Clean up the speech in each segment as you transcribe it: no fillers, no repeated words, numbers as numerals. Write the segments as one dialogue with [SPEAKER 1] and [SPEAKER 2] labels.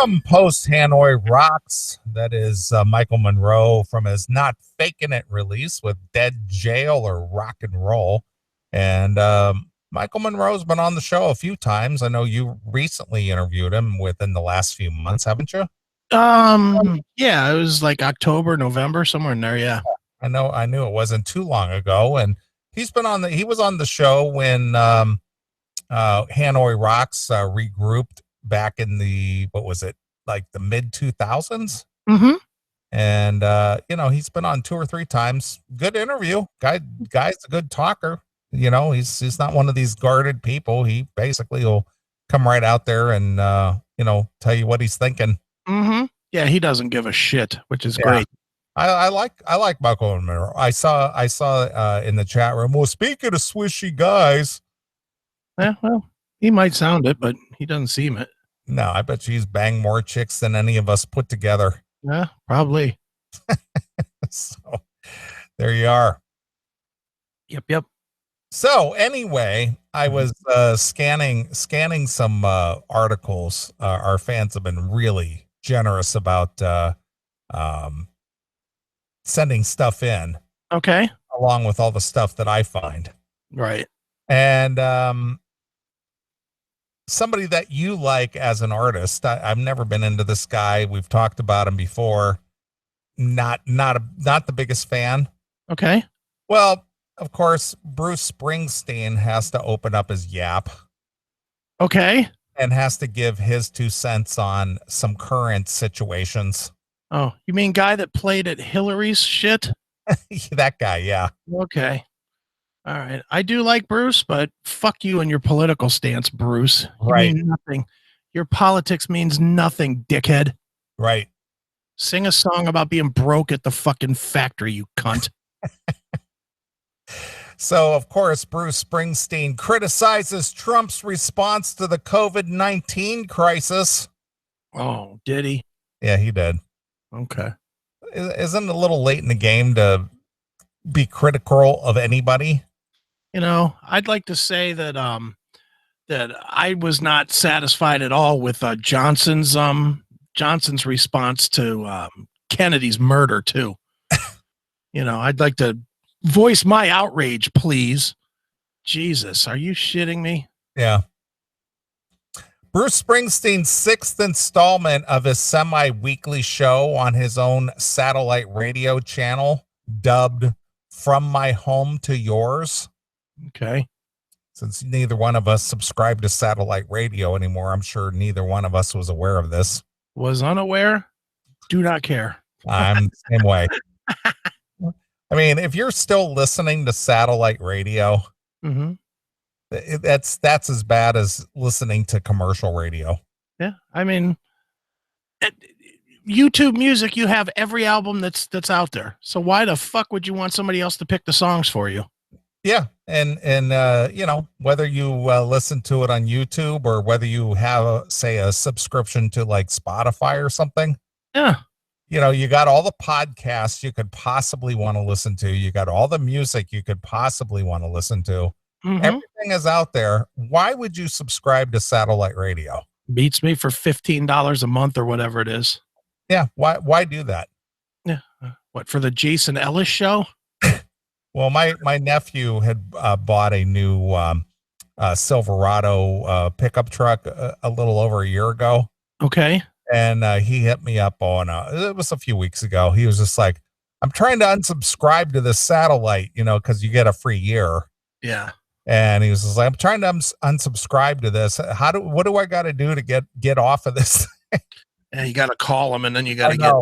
[SPEAKER 1] From post Hanoi Rocks, that is Michael Monroe from his Not Faking It release with Dead Jail or Rock and Roll. And Michael Monroe's been on the show a few times. I know you recently interviewed him within the last few months, haven't you?
[SPEAKER 2] Yeah, it was like October, November, somewhere in there. Yeah.
[SPEAKER 1] I knew it wasn't too long ago. And he was on the show when Hanoi Rocks regrouped back in the, what was it, like the mid 2000s.
[SPEAKER 2] Mm-hmm.
[SPEAKER 1] And he's been on 2 or 3 times. Good interview. Guy's a good talker. He's not one of these guarded people. He basically will come right out there and tell you what he's thinking.
[SPEAKER 2] Mm-hmm. Yeah, he doesn't give a shit, which is great.
[SPEAKER 1] I like Michael Monroe. I saw in the chat room, well, speaking of swishy guys.
[SPEAKER 2] Yeah, well, he might sound it, but he doesn't seem it.
[SPEAKER 1] No, I bet she's banged more chicks than any of us put together.
[SPEAKER 2] Yeah, probably.
[SPEAKER 1] So there you are.
[SPEAKER 2] Yep.
[SPEAKER 1] So anyway, I was scanning some articles. Our fans have been really generous about sending stuff in.
[SPEAKER 2] Okay.
[SPEAKER 1] Along with all the stuff that I find.
[SPEAKER 2] Right.
[SPEAKER 1] And somebody that you like as an artist. I've never been into this guy. We've talked about him before. Not the biggest fan.
[SPEAKER 2] Okay.
[SPEAKER 1] Well, of course, Bruce Springsteen has to open up his yap.
[SPEAKER 2] Okay.
[SPEAKER 1] And has to give his 2 cents on some current situations.
[SPEAKER 2] Oh, you mean guy that played at Hillary's shit?
[SPEAKER 1] That guy, yeah.
[SPEAKER 2] Okay. All right. I do like Bruce, but fuck you and your political stance, Bruce. You
[SPEAKER 1] right.
[SPEAKER 2] mean nothing. Your politics means nothing, dickhead.
[SPEAKER 1] Right.
[SPEAKER 2] Sing a song about being broke at the fucking factory, you cunt.
[SPEAKER 1] So, of course, Bruce Springsteen criticizes Trump's response to the COVID-19 crisis.
[SPEAKER 2] Oh, did he?
[SPEAKER 1] Yeah, he did.
[SPEAKER 2] Okay.
[SPEAKER 1] Isn't it a little late in the game to be critical of anybody?
[SPEAKER 2] I'd like to say that that I was not satisfied at all with Johnson's response to Kennedy's murder too. I'd like to voice my outrage, please. Jesus, are you shitting me?
[SPEAKER 1] Yeah. Bruce Springsteen's 6th installment of his semi-weekly show on his own satellite radio channel, dubbed From My Home to Yours.
[SPEAKER 2] Okay.
[SPEAKER 1] Since neither one of us subscribe to satellite radio anymore, I'm sure neither one of us was aware of this.
[SPEAKER 2] Was unaware? Do not care.
[SPEAKER 1] I'm the same way. I mean, if you're still listening to satellite radio,
[SPEAKER 2] mm-hmm.
[SPEAKER 1] that's as bad as listening to commercial radio.
[SPEAKER 2] Yeah. I mean, at YouTube Music, you have every album that's out there. So why the fuck would you want somebody else to pick the songs for you?
[SPEAKER 1] Yeah. And whether you listen to it on YouTube or whether you have, say, a subscription to like Spotify or something.
[SPEAKER 2] Yeah.
[SPEAKER 1] You got all the podcasts you could possibly want to listen to. You got all the music you could possibly want to listen to.
[SPEAKER 2] Mm-hmm.
[SPEAKER 1] Everything is out there. Why would you subscribe to satellite radio?
[SPEAKER 2] Beats me for $15 a month or whatever it is.
[SPEAKER 1] Yeah. Why do that?
[SPEAKER 2] Yeah. What, for the Jason Ellis show?
[SPEAKER 1] Well, my nephew had bought a new Silverado pickup truck a little over a year ago.
[SPEAKER 2] Okay.
[SPEAKER 1] And he hit me up on, it was a few weeks ago. He was just like, I'm trying to unsubscribe to this satellite, because you get a free year.
[SPEAKER 2] Yeah.
[SPEAKER 1] And he was just like, I'm trying to unsubscribe to this. What do I got to do to get off of this?
[SPEAKER 2] Yeah, you got to call them and then you got to get.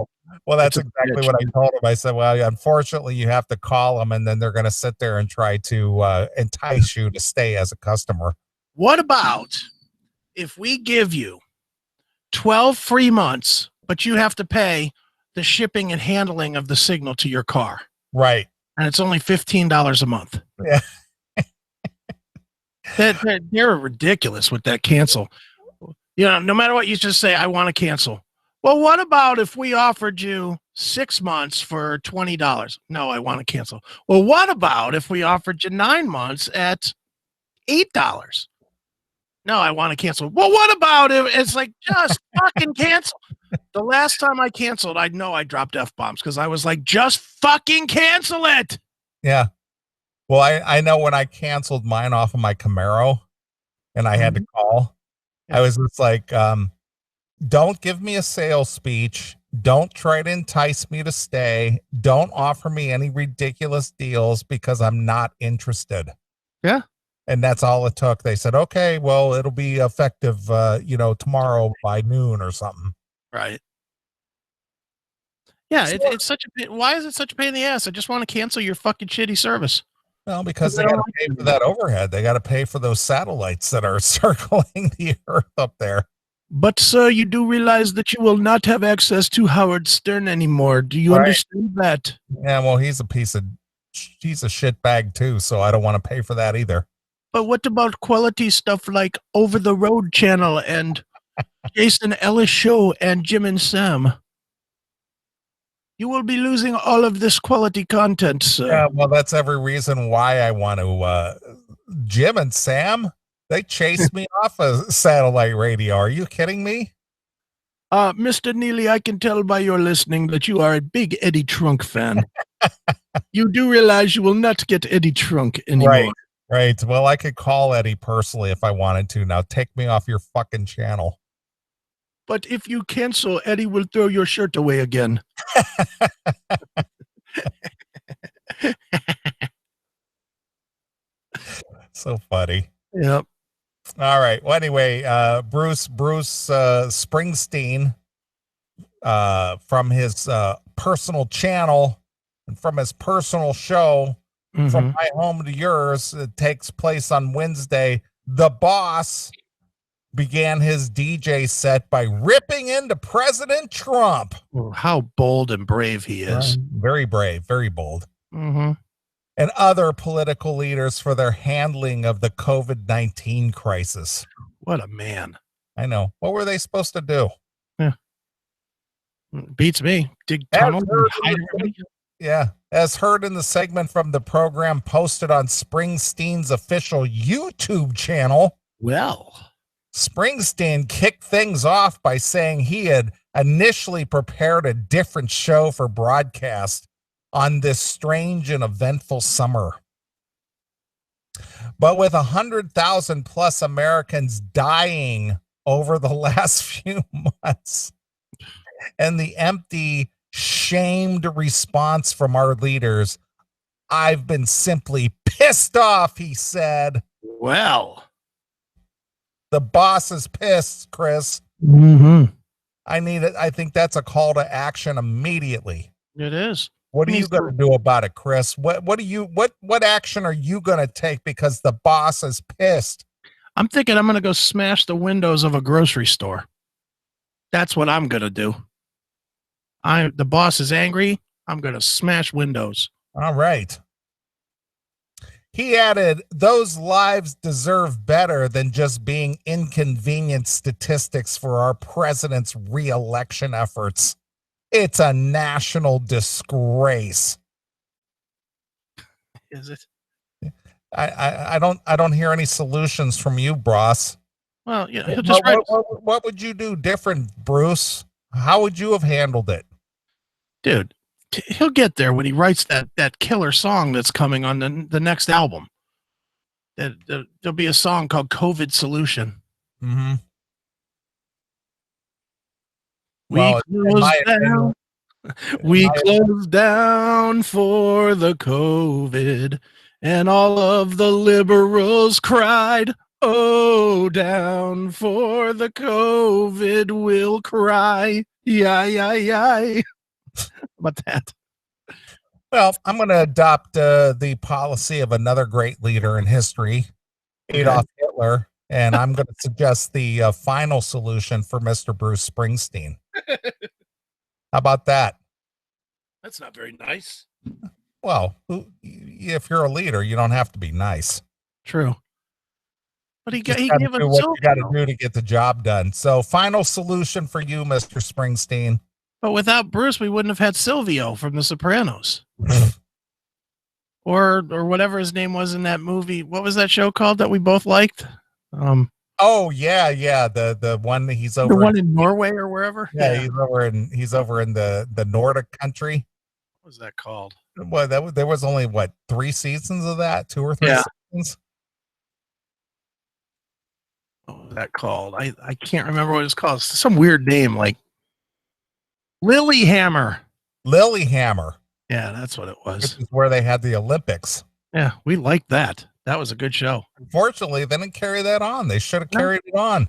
[SPEAKER 1] Well, that's exactly what I told him. I said, well, unfortunately, you have to call them and then they're going to sit there and try to entice you to stay as a customer.
[SPEAKER 2] What about if we give you 12 free months, but you have to pay the shipping and handling of the signal to your car?
[SPEAKER 1] Right.
[SPEAKER 2] And it's only $15 a month.
[SPEAKER 1] Yeah.
[SPEAKER 2] They're ridiculous with that cancel. No matter what you just say, I want to cancel. Well, what about if we offered you 6 months for $20? No, I want to cancel. Well, what about if we offered you 9 months at $8? No, I want to cancel. Well, what about it? It's like, just fucking cancel. The last time I canceled, I know I dropped F-bombs because I was like, just fucking cancel it.
[SPEAKER 1] Yeah. Well, I know when I canceled mine off of my Camaro and I had to call, I was just like, don't give me a sales speech. Don't try to entice me to stay. Don't offer me any ridiculous deals because I'm not interested.
[SPEAKER 2] Yeah.
[SPEAKER 1] And that's all it took. They said, okay, well, it'll be effective, tomorrow by noon or something.
[SPEAKER 2] Right. Yeah, it's such a pain. Why is it such a pain in the ass? I just want to cancel your fucking shitty service.
[SPEAKER 1] Well, because they got to pay for that overhead. They got to pay for those satellites that are circling the earth up there.
[SPEAKER 2] But, sir, you do realize that you will not have access to Howard Stern anymore. Do you understand that?
[SPEAKER 1] Yeah, well, he's a shit bag too, so I don't want to pay for that either.
[SPEAKER 2] But what about quality stuff like Over the Road Channel and Jason Ellis Show and Jim and Sam? You will be losing all of this quality content, sir.
[SPEAKER 1] Yeah, well, that's every reason why I want to. Jim and Sam, they chased me off of satellite radio. Are you kidding me?
[SPEAKER 2] Mr. Neeley, I can tell by your listening that you are a big Eddie Trunk fan. You do realize you will not get Eddie Trunk anymore.
[SPEAKER 1] Right. Well, I could call Eddie personally if I wanted to. Now take me off your fucking channel.
[SPEAKER 2] But if you cancel, Eddie will throw your shirt away again.
[SPEAKER 1] So funny.
[SPEAKER 2] Yep.
[SPEAKER 1] All right. Well, anyway, Bruce Springsteen, from his personal channel and from his personal show, From My Home to Yours, it takes place on Wednesday. The Boss began his DJ set by ripping into President Trump.
[SPEAKER 2] Oh, how bold and brave he is.
[SPEAKER 1] Very brave, very bold. And other political leaders for their handling of the COVID-19 crisis.
[SPEAKER 2] What a man.
[SPEAKER 1] I know. What were they supposed to do?
[SPEAKER 2] Yeah. Beats me. Dig tunnel and hide everybody.
[SPEAKER 1] Yeah. As heard in the segment from the program posted on Springsteen's official YouTube channel.
[SPEAKER 2] Well,
[SPEAKER 1] Springsteen kicked things off by saying he had initially prepared a different show for broadcast on this strange and eventful summer. But with 100,000 plus Americans dying over the last few months and the empty, shamed response from our leaders, I've been simply pissed off, he said.
[SPEAKER 2] Well,
[SPEAKER 1] the boss is pissed, Chris. I need it. I think that's a call to action immediately.
[SPEAKER 2] It is.
[SPEAKER 1] What are you going to do about it, Chris? What action are you going to take because the boss is pissed?
[SPEAKER 2] I'm thinking I'm going to go smash the windows of a grocery store. That's what I'm going to do. The boss is angry. I'm going to smash windows.
[SPEAKER 1] All right. He added, those lives deserve better than just being inconvenient statistics for our president's re-election efforts. It's a national disgrace.
[SPEAKER 2] Is it?
[SPEAKER 1] I don't hear any solutions from you, Bross.
[SPEAKER 2] Well, yeah, he'll just
[SPEAKER 1] what would you do different, Bruce? How would you have handled it?
[SPEAKER 2] Dude, he'll get there when he writes that killer song that's coming on the next album. There'll be a song called COVID Solution. We closed down for the COVID, and all of the liberals cried, oh, down for the COVID, we'll cry. Yeah. About that.
[SPEAKER 1] Well, I'm going to adopt the policy of another great leader in history, Adolf Hitler, and I'm going to suggest the final solution for Mr. Bruce Springsteen. How about that?
[SPEAKER 2] That's not very nice.
[SPEAKER 1] Well, if you're a leader, you don't have to be nice.
[SPEAKER 2] True. But he gave us
[SPEAKER 1] what you got to do to get the job done. So, final solution for you, Mr. Springsteen.
[SPEAKER 2] But without Bruce, we wouldn't have had Silvio from The Sopranos. or whatever his name was in that movie. What was that show called that we both liked?
[SPEAKER 1] Oh yeah. The one that he's
[SPEAKER 2] The
[SPEAKER 1] over.
[SPEAKER 2] one in Norway or wherever.
[SPEAKER 1] Yeah, he's over in the Nordic country.
[SPEAKER 2] What was that called?
[SPEAKER 1] Well, there was only what 3 seasons of that, 2 or 3
[SPEAKER 2] Yeah.
[SPEAKER 1] seasons.
[SPEAKER 2] What was that called? I can't remember what it's called. It's some weird name like Lilyhammer.
[SPEAKER 1] Lilyhammer,
[SPEAKER 2] Yeah, that's what it
[SPEAKER 1] which
[SPEAKER 2] was.
[SPEAKER 1] is where they had the Olympics.
[SPEAKER 2] Yeah, we liked that. That was a good show.
[SPEAKER 1] Unfortunately, they didn't carry that on. They should have carried it on.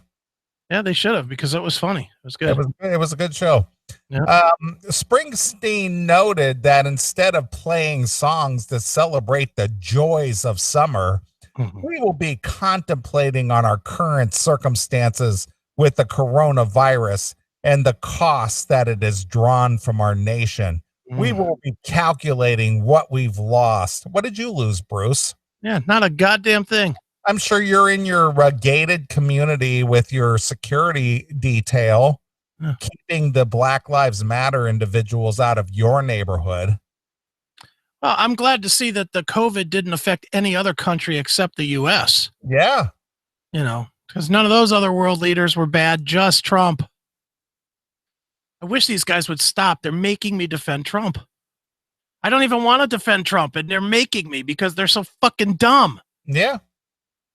[SPEAKER 2] Yeah, they should have because it was funny. It was good.
[SPEAKER 1] It was a good show.
[SPEAKER 2] Yeah.
[SPEAKER 1] Springsteen noted that instead of playing songs that celebrate the joys of summer, we will be contemplating on our current circumstances with the coronavirus and the cost that it has drawn from our nation. We will be calculating what we've lost. What did you lose, Bruce?
[SPEAKER 2] Yeah, not a goddamn thing.
[SPEAKER 1] I'm sure you're in your gated community with your security detail, keeping the Black Lives Matter individuals out of your neighborhood.
[SPEAKER 2] Well, I'm glad to see that the COVID didn't affect any other country except the U.S.
[SPEAKER 1] Yeah.
[SPEAKER 2] You know, because none of those other world leaders were bad, just Trump. I wish these guys would stop. They're making me defend Trump. I don't even want to defend Trump, and they're making me because they're so fucking dumb.
[SPEAKER 1] Yeah.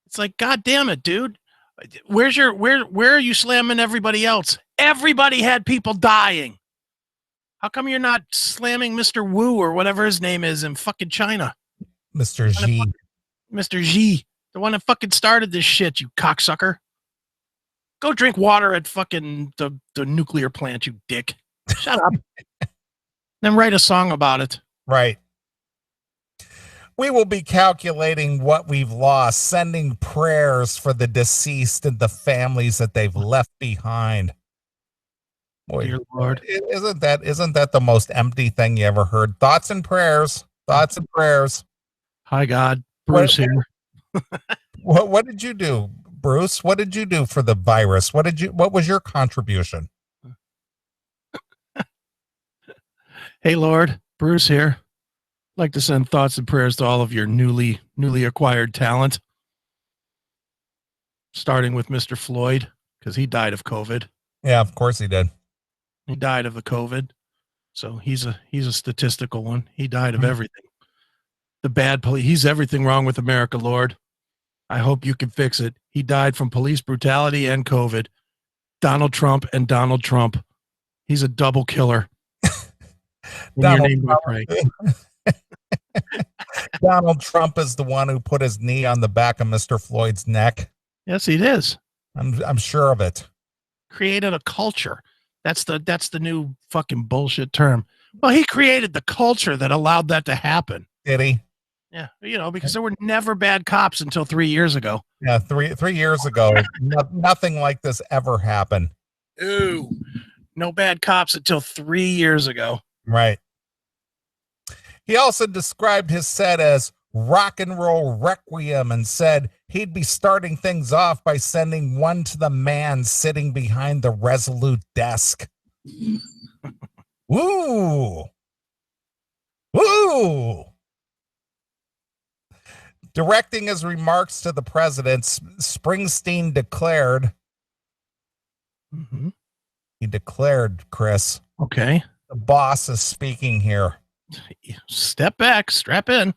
[SPEAKER 2] It's like, God damn it, dude. Where are you slamming everybody else? Everybody had people dying. How come you're not slamming Mr. Wu or whatever his name is in fucking China?
[SPEAKER 1] Mr. Xi.
[SPEAKER 2] Mr. Xi, the one that fucking started this shit, you cocksucker. Go drink water at fucking the nuclear plant, you dick. Shut up. Then write a song about it.
[SPEAKER 1] Right. We will be calculating what we've lost, sending prayers for the deceased and the families that they've left behind. Boy,
[SPEAKER 2] dear Lord.
[SPEAKER 1] Isn't that the most empty thing you ever heard? Thoughts and prayers. Thoughts and prayers.
[SPEAKER 2] Hi, God. Bruce here.
[SPEAKER 1] What did you do, Bruce? What did you do for the virus? What was your contribution?
[SPEAKER 2] Hey, Lord. Bruce here. I'd like to send thoughts and prayers to all of your newly acquired talent. Starting with Mr. Floyd, because he died of COVID.
[SPEAKER 1] Yeah, of course he did.
[SPEAKER 2] He died of the COVID. So he's a statistical one. He died of everything. The bad police. He's everything wrong with America, Lord. I hope you can fix it. He died from police brutality and COVID. Donald Trump and Donald Trump. He's a double killer.
[SPEAKER 1] Donald Trump is the one who put his knee on the back of Mr. Floyd's neck.
[SPEAKER 2] Yes, he is.
[SPEAKER 1] I'm sure of it. Created
[SPEAKER 2] a culture. That's the new fucking bullshit term. Well, he created the culture that allowed that to happen.
[SPEAKER 1] Did he?
[SPEAKER 2] Yeah, because there were never bad cops until 3 years ago.
[SPEAKER 1] Yeah, three years ago, nothing like this ever happened.
[SPEAKER 2] Ooh, no bad cops until 3 years ago.
[SPEAKER 1] Right. He also described his set as rock and roll requiem and said he'd be starting things off by sending one to the man sitting behind the Resolute desk. Woo! Woo! Directing his remarks to the president, Springsteen declared, he declared, Chris.
[SPEAKER 2] Okay.
[SPEAKER 1] The boss is speaking here.
[SPEAKER 2] Step back, strap in.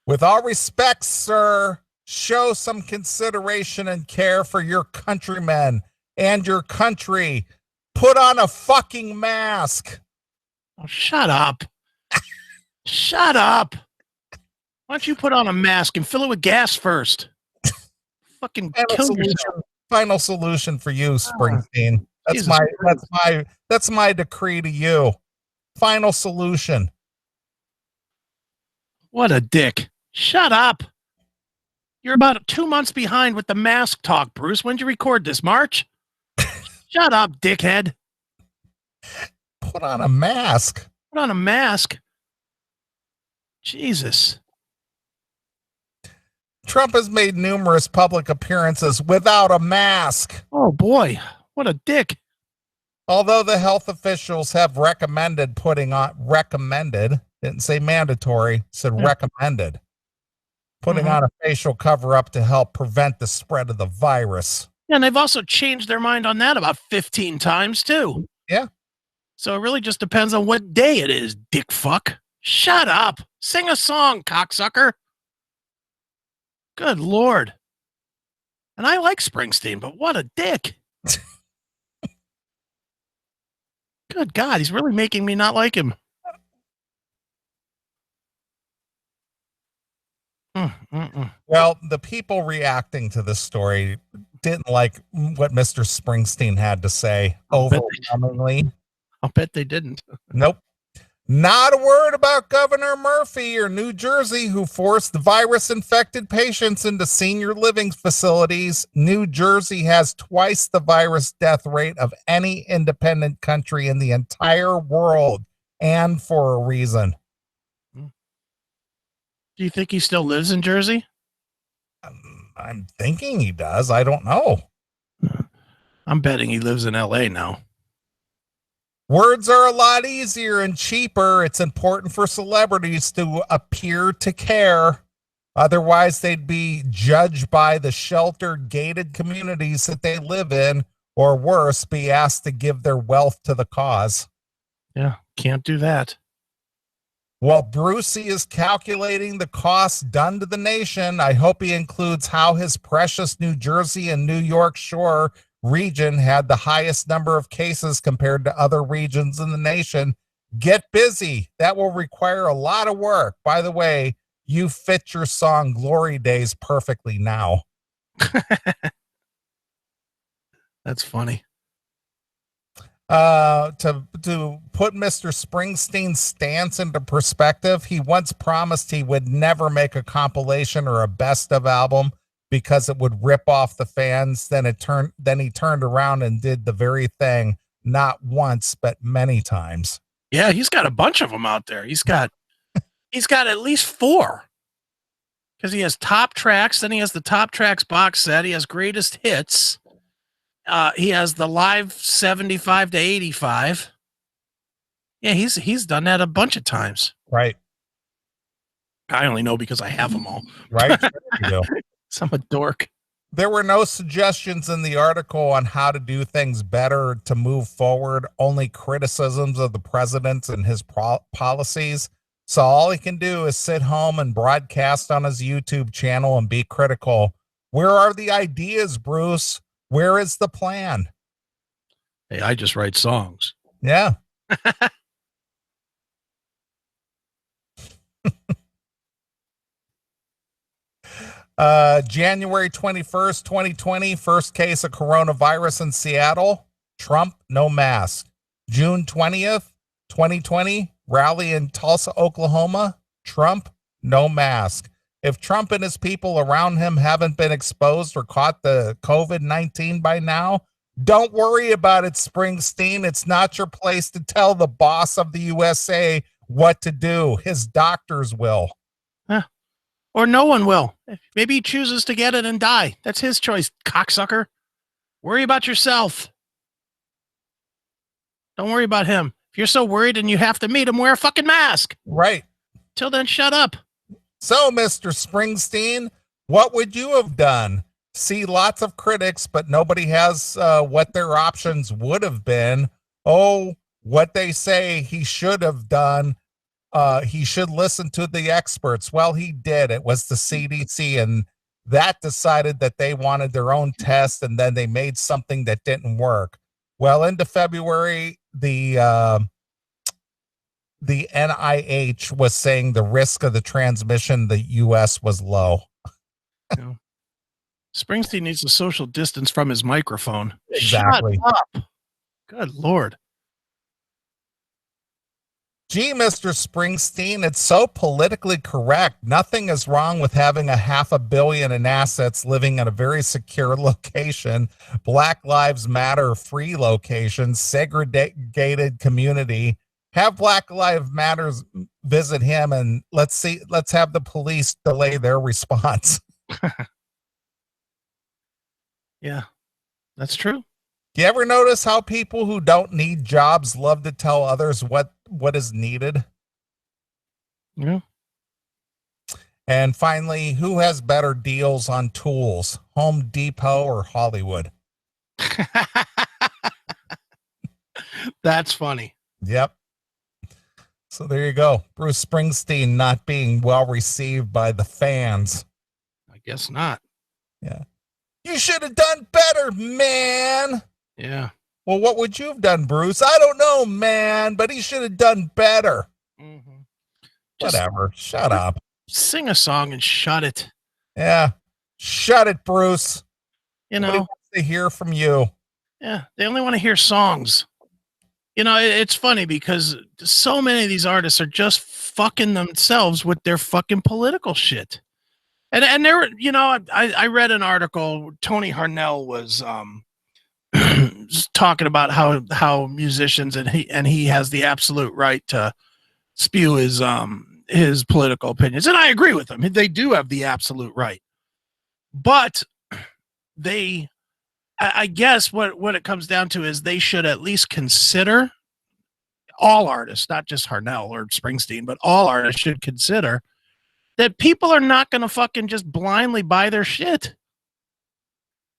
[SPEAKER 1] With all respect, sir, show some consideration and care for your countrymen and your country. Put on a fucking mask.
[SPEAKER 2] Oh, shut up. Shut up. Why don't you put on a mask and fill it with gas first? Fucking kill yourself.
[SPEAKER 1] Final solution for you, Springsteen. That's my decree to you. Final solution.
[SPEAKER 2] What a dick. Shut up. You're about 2 months behind with the mask talk, Bruce. When'd you record this, March? Shut up, dickhead.
[SPEAKER 1] Put on a mask.
[SPEAKER 2] Put on a mask. Jesus.
[SPEAKER 1] Trump has made numerous public appearances without a mask.
[SPEAKER 2] Oh, boy. What a dick.
[SPEAKER 1] Although the health officials have recommended didn't say mandatory, said recommended, putting on a facial cover up to help prevent the spread of the virus.
[SPEAKER 2] And they've also changed their mind on that about 15 times too.
[SPEAKER 1] Yeah.
[SPEAKER 2] So it really just depends on what day it is, dick fuck. Shut up. Sing a song, cocksucker. Good Lord. And I like Springsteen, but what a dick. Good God, he's really making me not like him.
[SPEAKER 1] Well, the people reacting to this story didn't like what Mr. Springsteen had to say overwhelmingly.
[SPEAKER 2] I'll bet they didn't.
[SPEAKER 1] Nope. Not a word about Governor Murphy or New Jersey, who forced virus-infected patients into senior living facilities. New Jersey has twice the virus death rate of any independent country in the entire world, and for a reason.
[SPEAKER 2] Do you think he still lives in Jersey?
[SPEAKER 1] I'm thinking he does. I don't know.
[SPEAKER 2] I'm betting he lives in LA now.
[SPEAKER 1] Words are a lot easier and cheaper. It's important for celebrities to appear to care. Otherwise, they'd be judged by the sheltered, gated communities that they live in, or worse, be asked to give their wealth to the cause.
[SPEAKER 2] Yeah, can't do that.
[SPEAKER 1] While Brucey is calculating the costs done to the nation, I hope he includes how his precious New Jersey and New York Shore region had the highest number of cases compared to other regions in the nation. Get busy. That will require a lot of work. By the way, you fit your song Glory Days perfectly now.
[SPEAKER 2] That's funny.
[SPEAKER 1] To put Mr. Springsteen's stance into perspective, he once promised he would never make a compilation or a best of album because it would rip off the fans. Then he turned around and did the very thing, not once, but many times.
[SPEAKER 2] Yeah, he's got a bunch of them out there. He's got at least 4. Because he has top tracks, then he has the top tracks box set, he has greatest hits. He has the live 75 to 85. Yeah, he's done that a bunch of times.
[SPEAKER 1] Right.
[SPEAKER 2] I only know because I have them all.
[SPEAKER 1] Right. You do.
[SPEAKER 2] So I'm a dork.
[SPEAKER 1] There were no suggestions in the article on how to do things better to move forward, only criticisms of the president and his policies. So all he can do is sit home and broadcast on his YouTube channel and be critical. Where are the ideas, Bruce? Where is the plan?
[SPEAKER 2] Hey, I just write songs.
[SPEAKER 1] Yeah. January 21st, 2020, first case of coronavirus in Seattle. Trump, no mask. June 20th, 2020, rally in Tulsa, Oklahoma. Trump, no mask. If Trump and his people around him haven't been exposed or caught the COVID-19 by now, don't worry about it, Springsteen. It's not your place to tell the boss of the USA what to do. His doctors will.
[SPEAKER 2] Or no one will. Maybe he chooses to get it and die. That's his choice, cocksucker. Worry about yourself. Don't worry about him. If you're so worried and you have to meet him, wear a fucking mask.
[SPEAKER 1] Right.
[SPEAKER 2] Till then, shut up.
[SPEAKER 1] So, Mr. Springsteen, what would you have done? See lots of critics, but nobody has what their options would have been. Oh, what they say he should have done. He should listen to the experts. Well, he did. It was the CDC, and that decided that they wanted their own test, and then they made something that didn't work. Well, into February, the NIH was saying the risk of the transmission in the U.S. was low.
[SPEAKER 2] No. Springsteen needs a social distance from his microphone.
[SPEAKER 1] Exactly.
[SPEAKER 2] Shut up. Good Lord.
[SPEAKER 1] Gee, Mr. Springsteen, it's so politically correct. Nothing is wrong with having $500 million in assets living in a very secure location, Black Lives Matter free location, segregated community. Have Black Lives Matters visit him and let's have the police delay their response.
[SPEAKER 2] Yeah, that's true.
[SPEAKER 1] You ever notice how people who don't need jobs love to tell others what is needed?
[SPEAKER 2] Yeah.
[SPEAKER 1] And finally, who has better deals on tools, Home Depot or Hollywood?
[SPEAKER 2] That's funny.
[SPEAKER 1] Yep. So there you go. Bruce Springsteen not being well received by the fans.
[SPEAKER 2] I guess not.
[SPEAKER 1] Yeah. You should have done better, man.
[SPEAKER 2] Yeah.
[SPEAKER 1] Well, what would you have done, Bruce? I don't know, man, but he should have done better.
[SPEAKER 2] Mm-hmm.
[SPEAKER 1] Whatever. Shut up.
[SPEAKER 2] Sing a song and shut it.
[SPEAKER 1] Yeah. Shut it, Bruce.
[SPEAKER 2] You
[SPEAKER 1] Nobody
[SPEAKER 2] know,
[SPEAKER 1] wants to hear from you.
[SPEAKER 2] yeah, they only want to hear songs. You know, it's funny because so many of these artists are just fucking themselves with their fucking political shit. And there were, you know, I read an article. Tony Harnell was talking about how musicians and he has the absolute right to spew his political opinions, and I agree with him. They do have the absolute right, but I guess what it comes down to is they should at least consider, all artists, not just Harnell or Springsteen, but all artists should consider that people are not going to fucking just blindly buy their shit.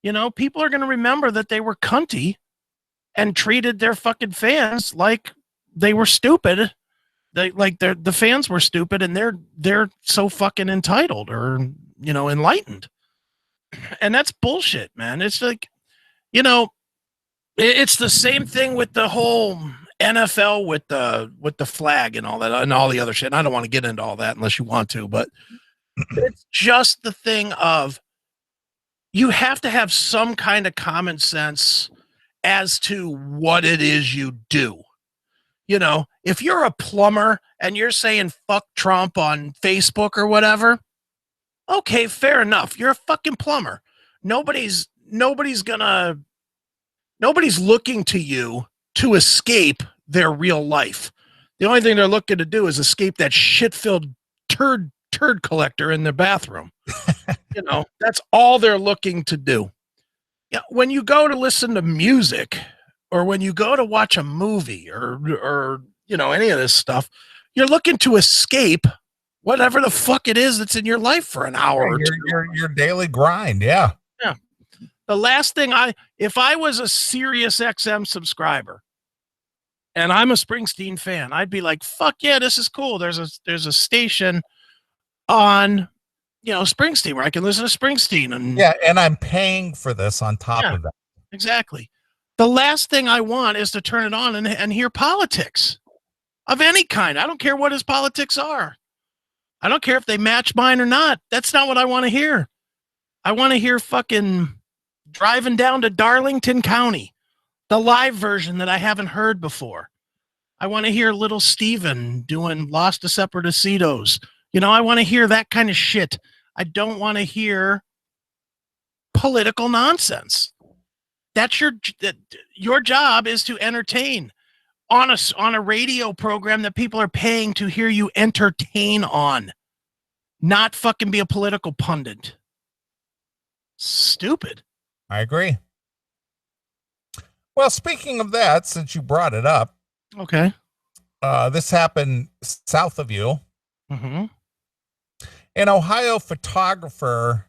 [SPEAKER 2] You know, people are going to remember that they were cunty and treated their fucking fans like they were stupid. The fans were stupid and they're so fucking entitled or, you know, enlightened. And that's bullshit, man. It's like, you know, it's the same thing with the whole NFL with the flag and all that and all the other shit. And I don't want to get into all that unless you want to, but it's just the thing of you have to have some kind of common sense as to what it is you do. You know, if you're a plumber and you're saying fuck Trump on Facebook or whatever, okay, fair enough. You're a fucking plumber. Nobody's looking to you to escape their real life. The only thing they're looking to do is escape that shit-filled turd collector in their bathroom. You know, that's all they're looking to do. Yeah, when you go to listen to music or when you go to watch a movie or you know, any of this stuff, you're looking to escape whatever the fuck it is that's in your life for an hour or two.
[SPEAKER 1] Your daily grind, yeah.
[SPEAKER 2] Yeah. The last thing if I was a SiriusXM subscriber and I'm a Springsteen fan, I'd be like, fuck yeah, this is cool. There's a station on, you know, Springsteen where I can listen to Springsteen. And
[SPEAKER 1] yeah, and I'm paying for this on top of that.
[SPEAKER 2] Exactly. The last thing I want is to turn it on and hear politics of any kind. I don't care what his politics are. I don't care if they match mine or not. That's not what I want to hear. I want to hear fucking Driving Down to Darlington County, the live version that I haven't heard before. I want to hear Little Steven doing Los Desaparecidos. You know, I want to hear that kind of shit. I don't want to hear political nonsense. That's your job is to entertain on a radio program that people are paying to hear you entertain on, not fucking be a political pundit. Stupid.
[SPEAKER 1] I agree. Well, speaking of that, since you brought it up,
[SPEAKER 2] okay,
[SPEAKER 1] this happened south of you.
[SPEAKER 2] Mm-hmm.
[SPEAKER 1] An Ohio photographer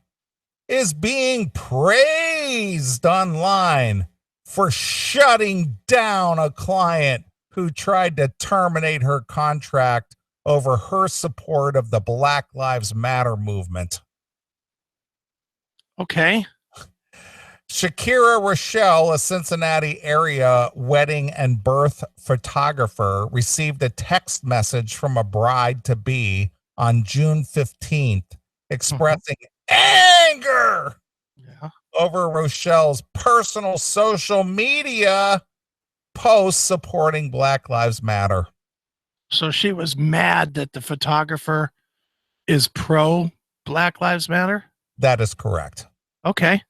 [SPEAKER 1] is being praised online for shutting down a client who tried to terminate her contract over her support of the Black Lives Matter movement.
[SPEAKER 2] Okay.
[SPEAKER 1] Shakira Rochelle, a Cincinnati area wedding and birth photographer, received a text message from a bride-to-be on June 15th expressing anger over Rochelle's personal social media posts supporting Black Lives Matter.
[SPEAKER 2] So she was mad that the photographer is pro Black Lives Matter?
[SPEAKER 1] That is correct.
[SPEAKER 2] Okay.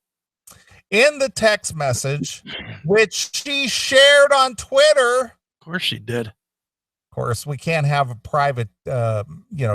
[SPEAKER 1] In the text message, which she shared on Twitter.
[SPEAKER 2] Of course she did.
[SPEAKER 1] Of course, we can't have a private,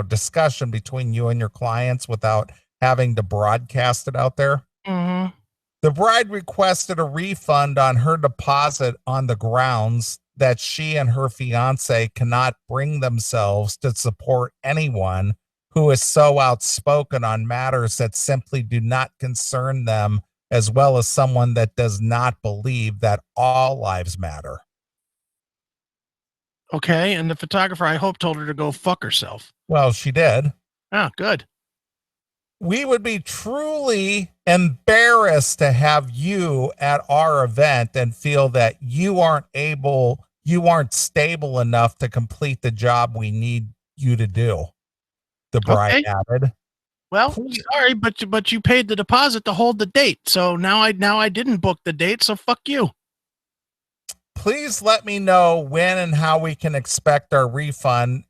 [SPEAKER 1] discussion between you and your clients without having to broadcast it out there.
[SPEAKER 2] Mm-hmm.
[SPEAKER 1] The bride requested a refund on her deposit on the grounds that she and her fiance cannot bring themselves to support anyone who is so outspoken on matters that simply do not concern them as well as someone that does not believe that all lives matter.
[SPEAKER 2] Okay, and the photographer, I hope, told her to go fuck herself.
[SPEAKER 1] Well, she did.
[SPEAKER 2] Oh, good.
[SPEAKER 1] We would be truly embarrassed to have you at our event and feel that you aren't stable enough to complete the job we need you to do. The bride added.
[SPEAKER 2] Well, sorry, but you paid the deposit to hold the date. So now I didn't book the date, so fuck you.
[SPEAKER 1] Please let me know when and how we can expect our refund,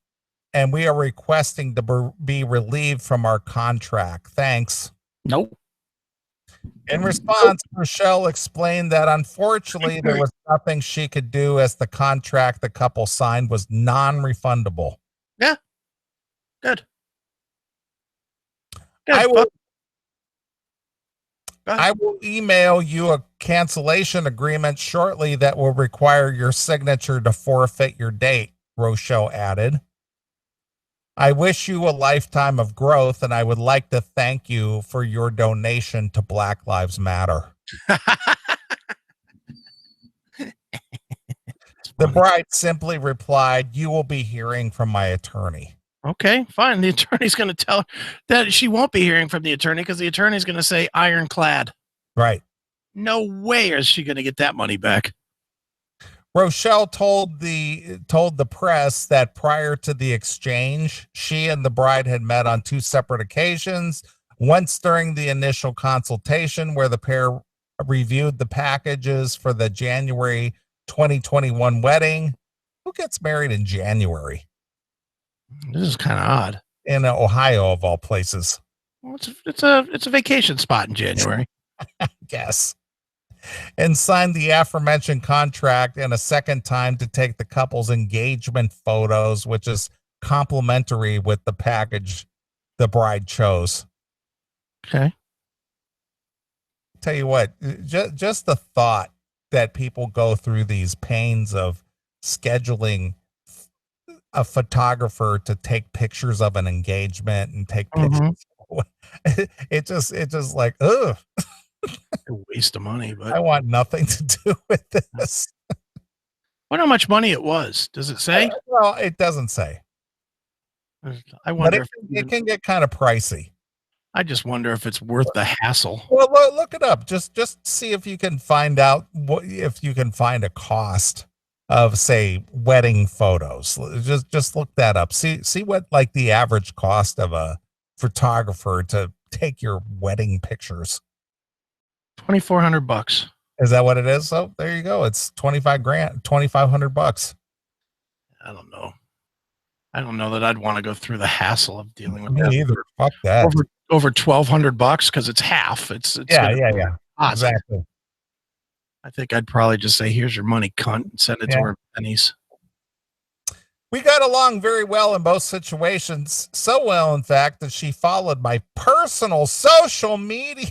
[SPEAKER 1] and we are requesting to be relieved from our contract. Thanks.
[SPEAKER 2] Nope.
[SPEAKER 1] In response, Rochelle explained that unfortunately there was nothing she could do as the contract the couple signed was non-refundable.
[SPEAKER 2] Yeah. Good.
[SPEAKER 1] I will email you a cancellation agreement shortly that will require your signature to forfeit your date, Rochelle added. I wish you a lifetime of growth, and I would like to thank you for your donation to Black Lives Matter. The bride simply replied, "You will be hearing from my attorney."
[SPEAKER 2] Okay, fine. The attorney's going to tell her that she won't be hearing from the attorney because the attorney's going to say ironclad.
[SPEAKER 1] Right.
[SPEAKER 2] No way is she going to get that money back.
[SPEAKER 1] Rochelle told the press that prior to the exchange, she and the bride had met on 2 separate occasions. Once during the initial consultation, where the pair reviewed the packages for the January 2021 wedding. Who gets married in January?
[SPEAKER 2] This is kind of odd.
[SPEAKER 1] In Ohio, of all places.
[SPEAKER 2] Well, it's a vacation spot in January.
[SPEAKER 1] I guess. And signed the aforementioned contract, and a second time to take the couple's engagement photos, which is complimentary with the package the bride chose.
[SPEAKER 2] Okay.
[SPEAKER 1] Tell you what, just the thought that people go through these pains of scheduling a photographer to take pictures of an engagement and take pictures. It just like, ugh.
[SPEAKER 2] A waste of money, but
[SPEAKER 1] I want nothing to do with this.
[SPEAKER 2] I wonder how much money it was. Does it say?
[SPEAKER 1] Well, it doesn't say.
[SPEAKER 2] I wonder
[SPEAKER 1] if it can get kind of pricey.
[SPEAKER 2] I just wonder if it's worth the hassle.
[SPEAKER 1] Well, look it up. Just see if you can find out if you can find a cost of, say, wedding photos. Just look that up. See what like the average cost of a photographer to take your wedding pictures.
[SPEAKER 2] $2,400.
[SPEAKER 1] Is that what it is? So there you go. It's $2,500.
[SPEAKER 2] I don't know. I don't know that I'd want to go through the hassle of dealing with
[SPEAKER 1] Me
[SPEAKER 2] that.
[SPEAKER 1] either. Fuck that.
[SPEAKER 2] Over $1,200 because it's half. It's
[SPEAKER 1] yeah.
[SPEAKER 2] Awesome.
[SPEAKER 1] Exactly.
[SPEAKER 2] I think I'd probably just say, "Here's your money, cunt," and send it to her pennies.
[SPEAKER 1] We got along very well in both situations. So well, in fact, that she followed my personal social media.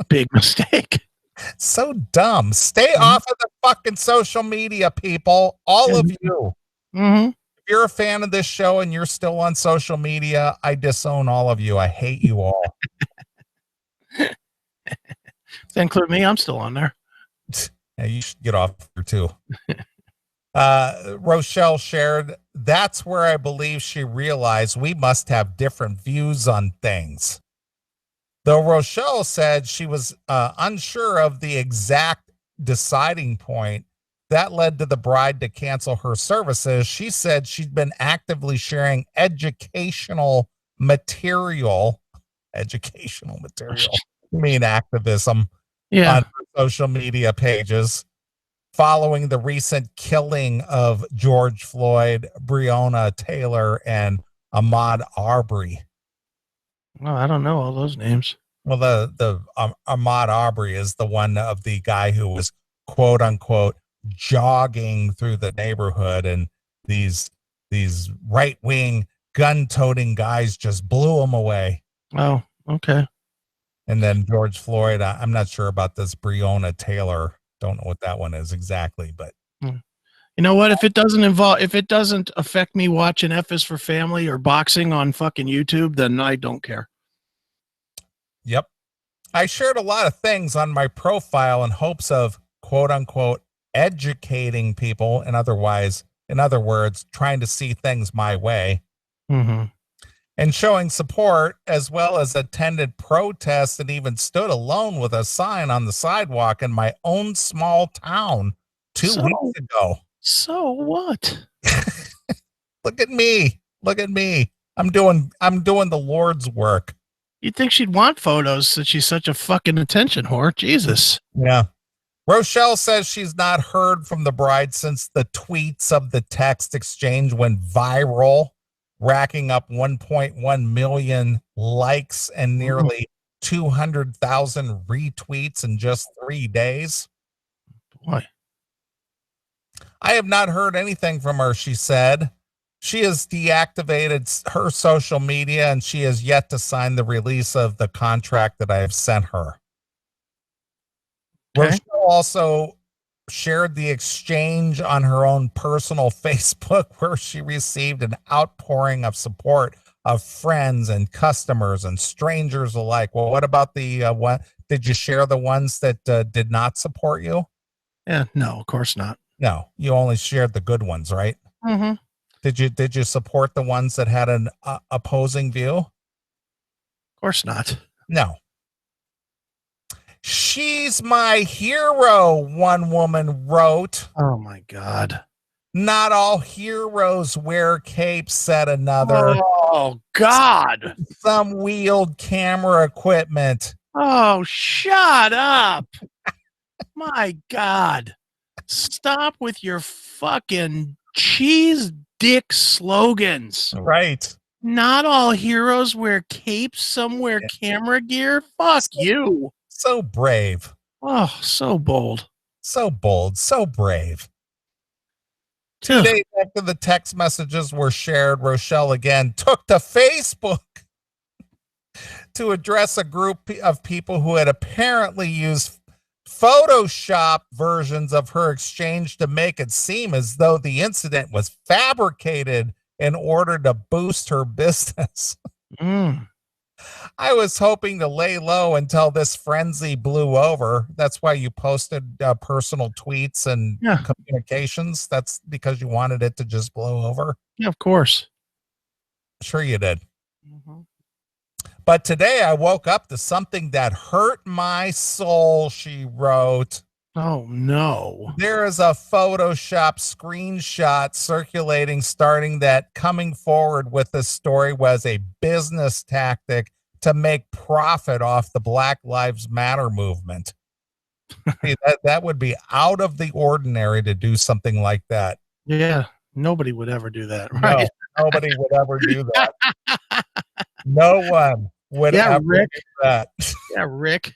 [SPEAKER 2] Big mistake.
[SPEAKER 1] So dumb. Stay off of the fucking social media, people. All of you. If you're a fan of this show and you're still on social media, I disown all of you. I hate you all.
[SPEAKER 2] Does that include me? I'm still on there.
[SPEAKER 1] Yeah, you should get off here too. Rochelle shared, "That's where I believe she realized we must have different views on things." Though Rochelle said she was unsure of the exact deciding point that led to the bride to cancel her services, she said she'd been actively sharing educational material. You mean activism?
[SPEAKER 2] Yeah.
[SPEAKER 1] On social media pages following the recent killing of George Floyd, Breonna Taylor, and Ahmaud Arbery.
[SPEAKER 2] Well, I don't know all those names.
[SPEAKER 1] Well, the Ahmaud Arbery is the one of the guy who was quote unquote jogging through the neighborhood, and these right-wing gun-toting guys just blew him away.
[SPEAKER 2] Oh, okay.
[SPEAKER 1] And then George Floyd, I'm not sure about this Breonna Taylor. Don't know what that one is exactly, but
[SPEAKER 2] you know what? If it doesn't affect me watching F is for Family or boxing on fucking YouTube, then I don't care.
[SPEAKER 1] Yep. I shared a lot of things on my profile in hopes of quote unquote educating people and in other words, trying to see things my way
[SPEAKER 2] Mm-hmm.
[SPEAKER 1] and showing support, as well as attended protests and even stood alone with a sign on the sidewalk in my own small town 2 weeks ago.
[SPEAKER 2] So what?
[SPEAKER 1] Look at me. Look at me. I'm doing the Lord's work.
[SPEAKER 2] You'd think she'd want photos since she's such a fucking attention whore. Jesus.
[SPEAKER 1] Yeah. Rochelle says she's not heard from the bride since the tweets of the text exchange went viral, racking up 1.1 million likes and nearly 200,000 retweets in just 3 days.
[SPEAKER 2] Boy.
[SPEAKER 1] I have not heard anything from her, she said. She has deactivated her social media and she has yet to sign the release of the contract that I have sent her.
[SPEAKER 2] Okay.
[SPEAKER 1] Rochelle also shared the exchange on her own personal Facebook where she received an outpouring of support of friends and customers and strangers alike. Well, what about the one? Did you share the ones that did not support you?
[SPEAKER 2] Yeah, no, of course not.
[SPEAKER 1] No, you only shared the good ones, right?
[SPEAKER 2] Mm-hmm.
[SPEAKER 1] Did you support the ones that had an opposing view?
[SPEAKER 2] Of course not.
[SPEAKER 1] No. She's my hero, one woman wrote.
[SPEAKER 2] Oh my God.
[SPEAKER 1] Not all heroes wear capes, said another.
[SPEAKER 2] Oh God.
[SPEAKER 1] Some wield camera equipment.
[SPEAKER 2] Oh, shut up. My God. Stop with your fucking cheese dick slogans.
[SPEAKER 1] Right.
[SPEAKER 2] Not all heroes wear capes, some wear camera gear. Fuck you.
[SPEAKER 1] So brave.
[SPEAKER 2] Oh, so bold.
[SPEAKER 1] So bold. So brave. 2 days after the text messages were shared, Rochelle again took to Facebook to address a group of people who had apparently used Photoshop versions of her exchange to make it seem as though the incident was fabricated in order to boost her business. I was hoping to lay low until this frenzy blew over. That's why you posted personal tweets and communications. That's because you wanted it to just blow over.
[SPEAKER 2] Yeah, of course.
[SPEAKER 1] Sure you did. But today I woke up to something that hurt my soul, she wrote.
[SPEAKER 2] Oh, no.
[SPEAKER 1] There is a Photoshop screenshot circulating starting that coming forward with this story was a business tactic to make profit off the Black Lives Matter movement. that would be out of the ordinary to do something like that.
[SPEAKER 2] Yeah, nobody would ever do that, right?
[SPEAKER 1] No, nobody would ever do that. No one would ever
[SPEAKER 2] Rick.
[SPEAKER 1] do that.
[SPEAKER 2] Yeah, Rick.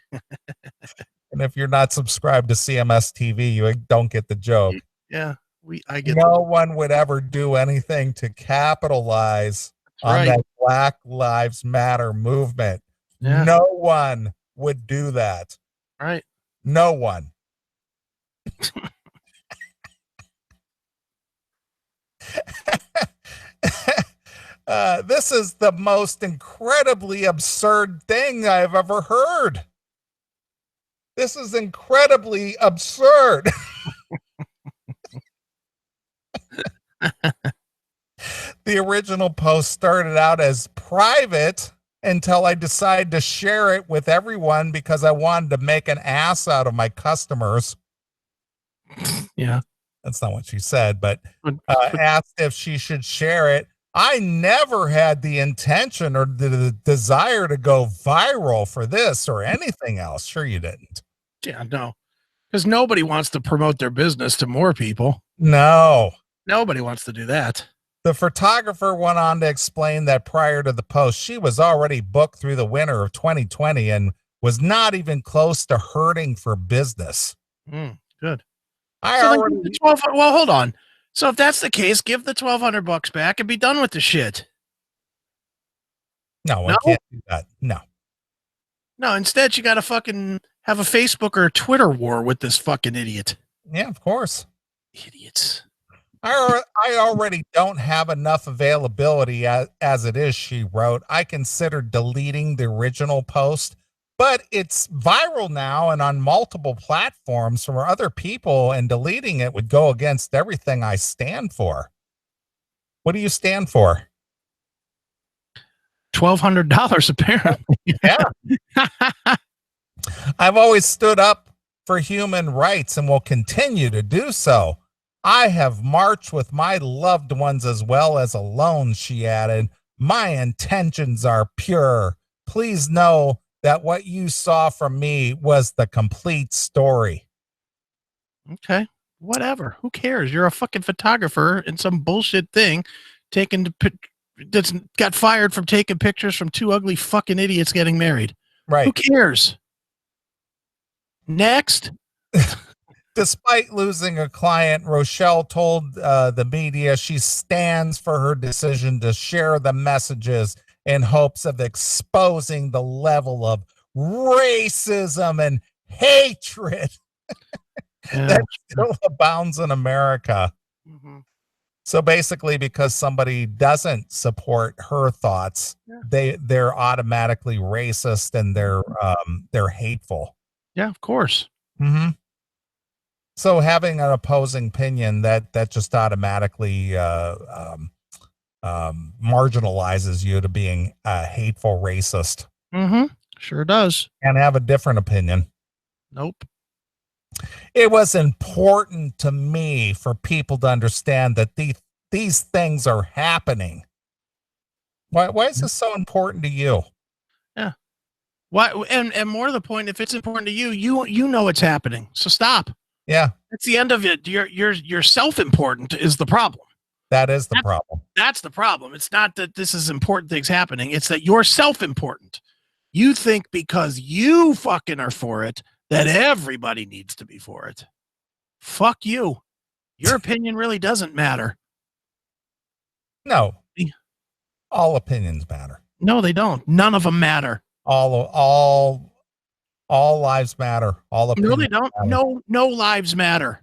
[SPEAKER 1] And if you're not subscribed to CMS TV, you don't get the joke.
[SPEAKER 2] Yeah, I get
[SPEAKER 1] no one would ever do anything to capitalize on that Black Lives Matter movement.
[SPEAKER 2] Yeah.
[SPEAKER 1] No one would do that.
[SPEAKER 2] Right.
[SPEAKER 1] No one. This is the most incredibly absurd thing I've ever heard. This is incredibly absurd. The original post started out as private until I decided to share it with everyone because I wanted to make an ass out of my customers.
[SPEAKER 2] Yeah.
[SPEAKER 1] That's not what she said, but asked if she should share it. I never had the intention or the desire to go viral for this or anything else. Sure you didn't.
[SPEAKER 2] Yeah, no. Because nobody wants to promote their business to more people.
[SPEAKER 1] No.
[SPEAKER 2] Nobody wants to do that.
[SPEAKER 1] The photographer went on to explain that prior to the post, she was already booked through the winter of 2020 and was not even close to hurting for business.
[SPEAKER 2] Good.
[SPEAKER 1] Well,
[SPEAKER 2] hold on. So if that's the case, give the $1,200 back and be done with the shit.
[SPEAKER 1] No, I can't do that. No.
[SPEAKER 2] No, instead you got to fucking have a Facebook or a Twitter war with this fucking idiot.
[SPEAKER 1] Yeah, of course.
[SPEAKER 2] Idiots.
[SPEAKER 1] I already don't have enough availability as it is, she wrote. I considered deleting the original post, but it's viral now and on multiple platforms from other people, and deleting it would go against everything I stand for. What do you stand for?
[SPEAKER 2] $1,200 apparently.
[SPEAKER 1] Yeah. I've always stood up for human rights and will continue to do so. I have marched with my loved ones as well as alone, she added. My intentions are pure. Please know that what you saw from me was the complete story.
[SPEAKER 2] Okay, whatever. Who cares? You're a fucking photographer in some bullshit thing that's got fired from taking pictures from two ugly fucking idiots getting married.
[SPEAKER 1] Right.
[SPEAKER 2] Who cares? Next.
[SPEAKER 1] Despite losing a client, Rochelle told the media she stands for her decision to share the messages in hopes of exposing the level of racism and hatred that still abounds in America.
[SPEAKER 2] Mm-hmm.
[SPEAKER 1] So basically, because somebody doesn't support her thoughts, they're automatically racist and they're hateful.
[SPEAKER 2] Yeah, of course.
[SPEAKER 1] Mm-hmm. So having an opposing opinion that just automatically marginalizes you to being a hateful racist.
[SPEAKER 2] Mm-hmm. Sure does.
[SPEAKER 1] And have a different opinion.
[SPEAKER 2] Nope.
[SPEAKER 1] It was important to me for people to understand that these things are happening. Why is this so important to you?
[SPEAKER 2] Yeah. Why? And more to the point, if it's important to you, you know it's happening. So stop.
[SPEAKER 1] Yeah.
[SPEAKER 2] That's the end of it. You're self-important is the problem.
[SPEAKER 1] That is the problem.
[SPEAKER 2] That's the problem. It's not that this is important things happening. It's that you're self-important. You think because you fucking are for it that everybody needs to be for it. Fuck you. Your opinion really doesn't matter.
[SPEAKER 1] No. All opinions matter.
[SPEAKER 2] No, they don't. None of them matter.
[SPEAKER 1] All lives matter. All opinions.
[SPEAKER 2] No, they don't. Matter. No lives matter.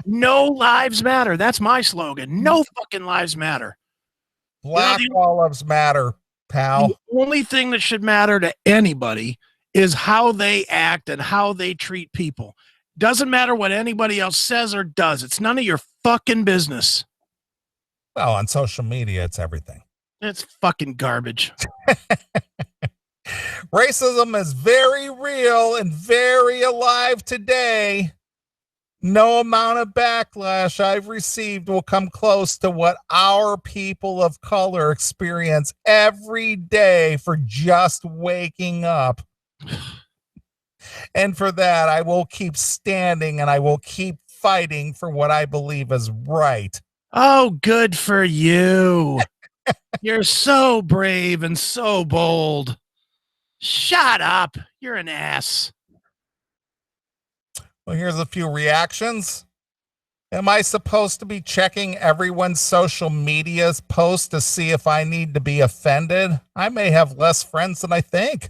[SPEAKER 2] No lives matter. That's my slogan. No fucking lives matter.
[SPEAKER 1] Black lives matter, pal.
[SPEAKER 2] The only thing that should matter to anybody is how they act and how they treat people. Doesn't matter what anybody else says or does. It's none of your fucking business.
[SPEAKER 1] Well, on social media, it's everything.
[SPEAKER 2] It's fucking garbage.
[SPEAKER 1] Racism is very real and very alive today. No amount of backlash I've received will come close to what our people of color experience every day for just waking up. And for that, I will keep standing and I will keep fighting for what I believe is right.
[SPEAKER 2] Oh, good for you. You're so brave and so bold. Shut up. You're an ass.
[SPEAKER 1] Well, here's a few reactions. Am I supposed to be checking everyone's social media's posts to see if I need to be offended? I may have less friends than I think.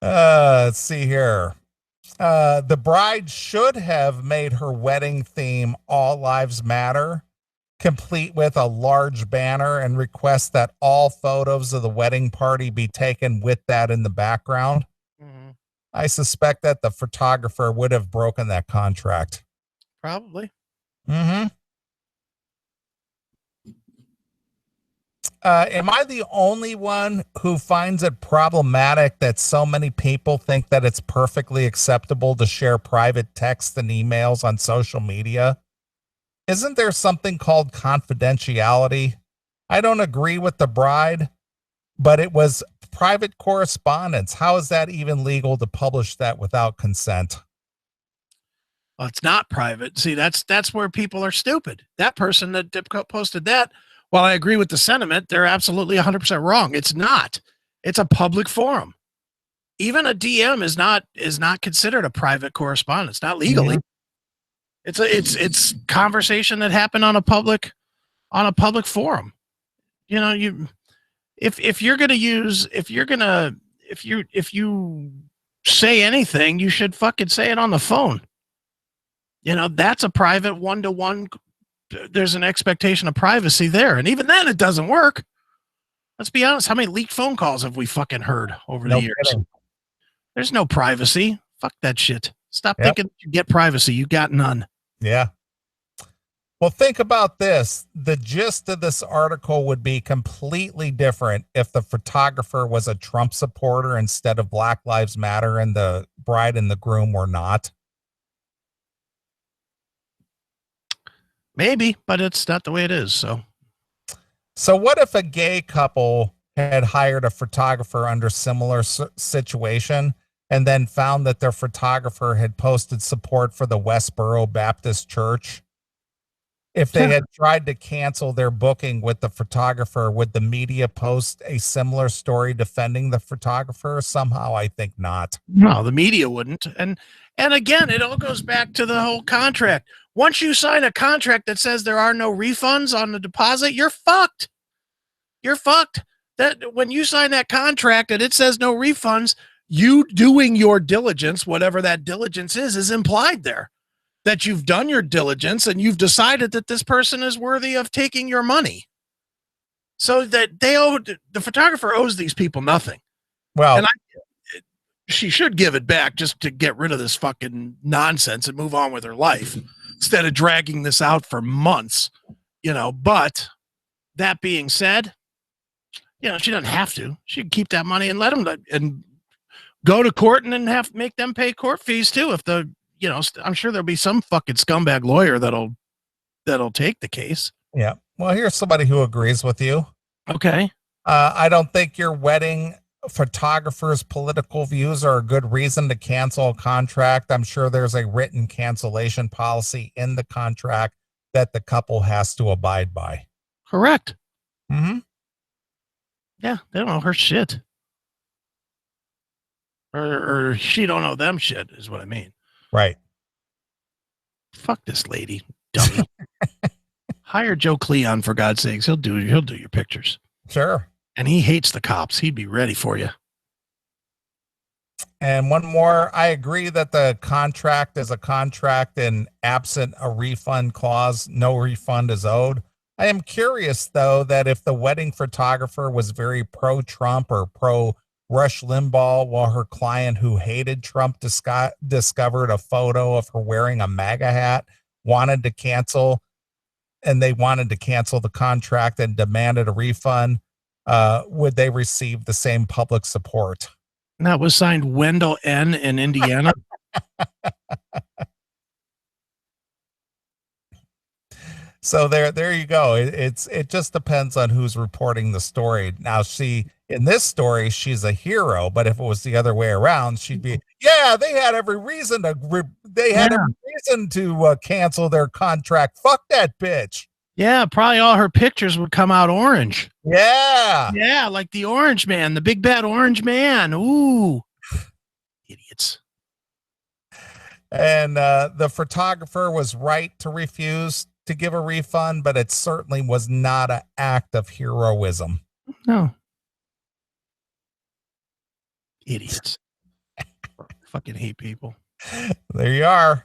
[SPEAKER 1] Let's see here. The bride should have made her wedding theme All Lives Matter, complete with a large banner, and request that all photos of the wedding party be taken with that in the background. Mm-hmm. I suspect that the photographer would have broken that contract.
[SPEAKER 2] Probably.
[SPEAKER 1] Mm-hmm. Am I the only one who finds it problematic that so many people think that it's perfectly acceptable to share private texts and emails on social media? Isn't there something called confidentiality? I don't agree with the bride, but it was private correspondence. How is that even legal to publish that without consent?
[SPEAKER 2] Well, it's not private. See, that's where people are stupid. That person that posted that, while I agree with the sentiment, they're absolutely 100% wrong. It's not. It's a public forum. Even a DM is not considered a private correspondence, not legally. Mm-hmm. It's conversation that happened on a public forum. You know, if you say anything, you should fucking say it on the phone. You know, that's a private one-to-one. There's an expectation of privacy there. And even then it doesn't work. Let's be honest. How many leaked phone calls have we fucking heard over
[SPEAKER 1] No
[SPEAKER 2] the years?
[SPEAKER 1] kidding.
[SPEAKER 2] There's no privacy. Fuck that shit. Stop
[SPEAKER 1] Yep.
[SPEAKER 2] thinking you get privacy. You got none.
[SPEAKER 1] Yeah. Well, think about this. The gist of this article would be completely different if the photographer was a Trump supporter instead of Black Lives Matter and the bride and the groom were not.
[SPEAKER 2] Maybe, but it's not the way it is.
[SPEAKER 1] So what if a gay couple had hired a photographer under similar situation and then found that their photographer had posted support for the Westboro Baptist Church? If they had tried to cancel their booking with the photographer, would the media post a similar story defending the photographer? Somehow, I think not.
[SPEAKER 2] No, the media wouldn't. And again, it all goes back to the whole contract. Once you sign a contract that says there are no refunds on the deposit, you're fucked. You're fucked. That when you sign that contract and it says no refunds, you doing your diligence, whatever that diligence is implied there. That you've done your diligence and you've decided that this person is worthy of taking your money. So that the photographer owes these people nothing.
[SPEAKER 1] Well,
[SPEAKER 2] and she should give it back just to get rid of this fucking nonsense and move on with her life instead of dragging this out for months, but that being said, she doesn't have to. She can keep that money and let them and go to court and then make them pay court fees too. If I'm sure there'll be some fucking scumbag lawyer that'll take the case.
[SPEAKER 1] Yeah. Well, here's somebody who agrees with you.
[SPEAKER 2] Okay.
[SPEAKER 1] I don't think your wedding photographer's political views are a good reason to cancel a contract. I'm sure there's a written cancellation policy in the contract that the couple has to abide by.
[SPEAKER 2] Correct.
[SPEAKER 1] Mm-hmm.
[SPEAKER 2] Yeah, they don't know her shit. Or she don't know them shit, is what I mean.
[SPEAKER 1] Right.
[SPEAKER 2] Fuck this lady, dummy. Hire Joe Cleon, for God's sakes. He'll do your pictures.
[SPEAKER 1] Sure.
[SPEAKER 2] And he hates the cops. He'd be ready for you.
[SPEAKER 1] And one more, I agree that the contract is a contract and absent a refund clause, no refund is owed. I am curious, though, that if the wedding photographer was very pro-Trump or pro-Rush Limbaugh, while her client who hated Trump discovered a photo of her wearing a MAGA hat, wanted to cancel, and they wanted to cancel the contract and demanded a refund, would they receive the same public support?
[SPEAKER 2] And that was signed Wendell N. in Indiana.
[SPEAKER 1] So there you go. It just depends on who's reporting the story. Now, in this story, she's a hero, but if it was the other way around, she'd be, they had every reason to cancel their contract. Fuck that bitch.
[SPEAKER 2] Yeah, probably all her pictures would come out orange.
[SPEAKER 1] Yeah.
[SPEAKER 2] Yeah, like the orange man, the big bad orange man. Ooh. Idiots.
[SPEAKER 1] And the photographer was right to refuse to give a refund, but it certainly was not an act of heroism.
[SPEAKER 2] No. Idiots. Fucking hate people.
[SPEAKER 1] There you are.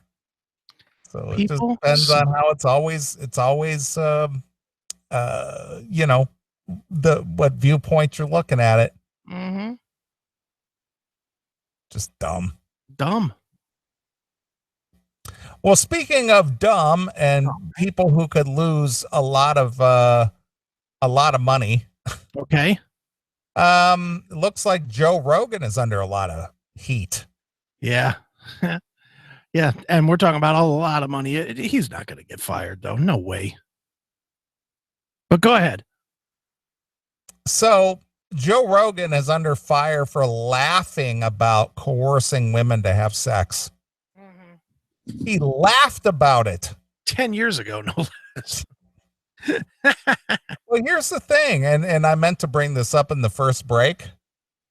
[SPEAKER 1] So it just
[SPEAKER 2] People
[SPEAKER 1] depends on how it's always what viewpoint you're looking at it.
[SPEAKER 2] Mm-hmm.
[SPEAKER 1] Just dumb. Well, speaking of dumb and people who could lose a lot of money.
[SPEAKER 2] Okay.
[SPEAKER 1] It looks like Joe Rogan is under a lot of heat.
[SPEAKER 2] Yeah. Yeah. And we're talking about a lot of money. He's not going to get fired, though. No way. But go ahead.
[SPEAKER 1] So Joe Rogan is under fire for laughing about coercing women to have sex. Mm-hmm. He laughed about it
[SPEAKER 2] 10 years ago, no less.
[SPEAKER 1] Well, here's the thing, and I meant to bring this up in the first break.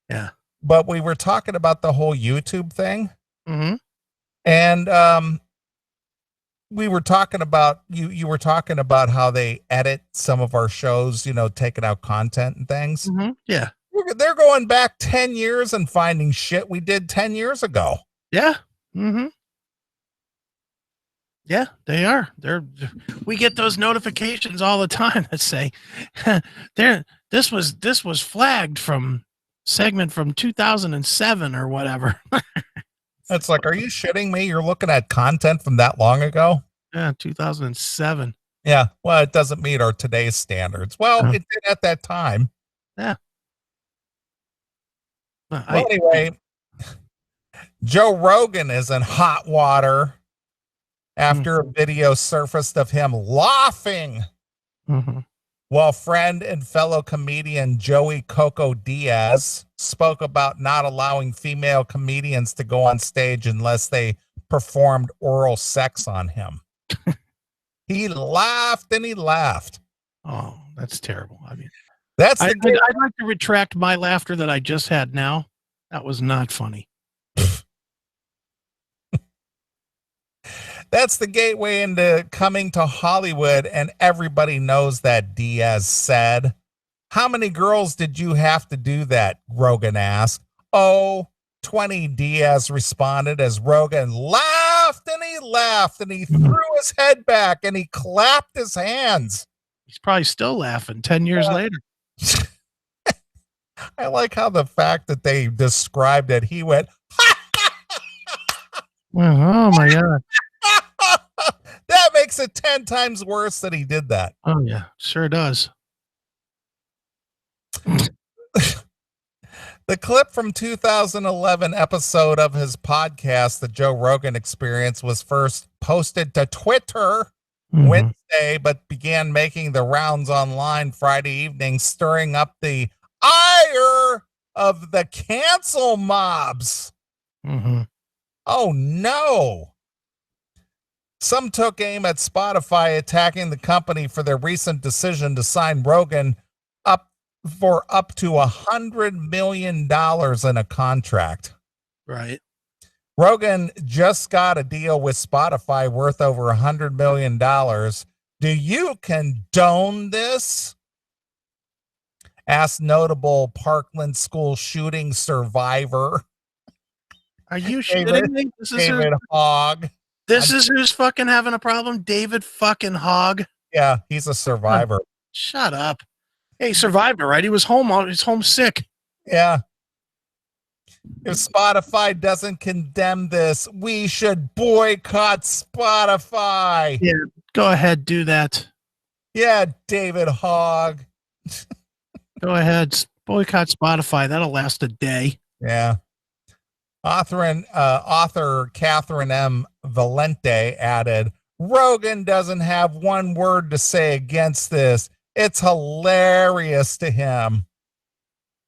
[SPEAKER 2] Yeah.
[SPEAKER 1] But we were talking about the whole YouTube thing.
[SPEAKER 2] Mm-hmm.
[SPEAKER 1] And we were talking about you were talking about how they edit some of our shows, taking out content and things.
[SPEAKER 2] Mm-hmm. Yeah.
[SPEAKER 1] They're going back 10 years and finding shit we did 10 years ago.
[SPEAKER 2] Yeah. Mm-hmm. Yeah, they are. We get those notifications all the time that say this was flagged from segment from 2007 or whatever.
[SPEAKER 1] It's like, are you shitting me? You're looking at content from that long ago?
[SPEAKER 2] Yeah, 2007.
[SPEAKER 1] Yeah. Well, it doesn't meet our today's standards. Well, it did at that time.
[SPEAKER 2] Yeah.
[SPEAKER 1] Well, anyway, Joe Rogan is in hot water after a video surfaced of him laughing while friend and fellow comedian Joey Coco Diaz spoke about not allowing female comedians to go on stage unless they performed oral sex on him. He laughed and he laughed.
[SPEAKER 2] Oh, that's terrible. I mean,
[SPEAKER 1] I'd
[SPEAKER 2] like to retract my laughter that I just had now. That was not funny.
[SPEAKER 1] That's the gateway into coming to Hollywood, and everybody knows that, Diaz said. How many girls did you have to do that? Rogan asked. Oh, 20, Diaz responded as Rogan laughed and he threw his head back and he clapped his hands.
[SPEAKER 2] He's probably still laughing 10 years later.
[SPEAKER 1] I like how the fact that they described it, he went,
[SPEAKER 2] oh my God.
[SPEAKER 1] That makes it 10 times worse that he did that.
[SPEAKER 2] Oh, yeah, sure does.
[SPEAKER 1] The clip from 2011 episode of his podcast, The Joe Rogan Experience, was first posted to Twitter Wednesday, but began making the rounds online Friday evening, stirring up the ire of the cancel mobs. Oh, no. Some took aim at Spotify, attacking the company for their recent decision to sign Rogan up to $100 million in a contract.
[SPEAKER 2] Right.
[SPEAKER 1] Rogan just got a deal with Spotify worth over $100 million. Do you condone this? Asked notable Parkland school shooting survivor.
[SPEAKER 2] Are you shitting me?
[SPEAKER 1] David Hogg.
[SPEAKER 2] This is who's fucking having a problem? David fucking Hogg?
[SPEAKER 1] Yeah, he's a survivor.
[SPEAKER 2] Shut up. Hey, he survived it, right? He was homesick.
[SPEAKER 1] Yeah. If Spotify doesn't condemn this, we should boycott Spotify.
[SPEAKER 2] Yeah, go ahead, do that.
[SPEAKER 1] Yeah, David Hogg.
[SPEAKER 2] Go ahead, boycott Spotify. That'll last a day.
[SPEAKER 1] Yeah. Author Catherine M. Valente added, Rogan doesn't have one word to say against this. It's hilarious to him.